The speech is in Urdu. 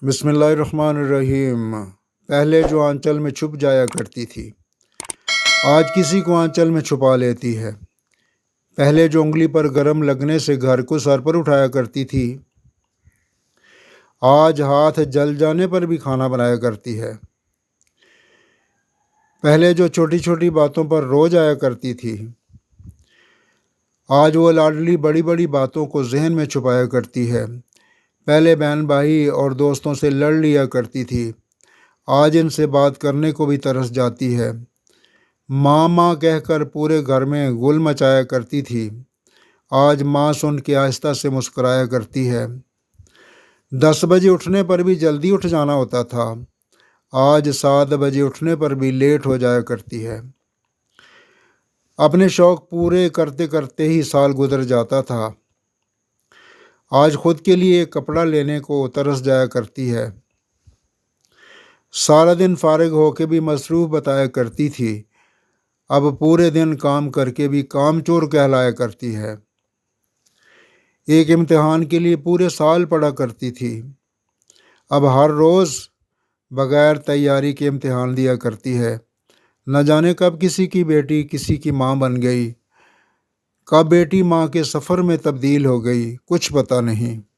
بسم اللہ الرحمن الرحیم۔ پہلے جو آنچل میں چھپ جایا کرتی تھی، آج کسی کو آنچل میں چھپا لیتی ہے۔ پہلے جو انگلی پر گرم لگنے سے گھر کو سر پر اٹھایا کرتی تھی، آج ہاتھ جل جانے پر بھی کھانا بنایا کرتی ہے۔ پہلے جو چھوٹی چھوٹی باتوں پر رو جایا کرتی تھی، آج وہ لاڈلی بڑی بڑی باتوں کو ذہن میں چھپایا کرتی ہے۔ پہلے بہن بھائی اور دوستوں سے لڑ لیا کرتی تھی، آج ان سے بات کرنے کو بھی ترس جاتی ہے۔ ماں ماں کہہ کر پورے گھر میں گل مچایا کرتی تھی، آج ماں سن کے آہستہ سے مسکرایا کرتی ہے۔ 10 بجے اٹھنے پر بھی جلدی اٹھ جانا ہوتا تھا، آج 7 بجے اٹھنے پر بھی لیٹ ہو جایا کرتی ہے۔ اپنے شوق پورے کرتے کرتے ہی سال گزر جاتا تھا، آج خود کے لیے ایک کپڑا لینے کو ترس جایا کرتی ہے۔ سارا دن فارغ ہو کے بھی مصروف بتایا کرتی تھی، اب پورے دن کام کر کے بھی کام چور کہلایا کرتی ہے۔ ایک امتحان کے لیے پورے سال پڑھا کرتی تھی، اب ہر روز بغیر تیاری کے امتحان دیا کرتی ہے۔ نہ جانے کب کسی کی بیٹی کسی کی ماں بن گئی، کب بیٹی ماں کے سفر میں تبدیل ہو گئی، کچھ پتہ نہیں۔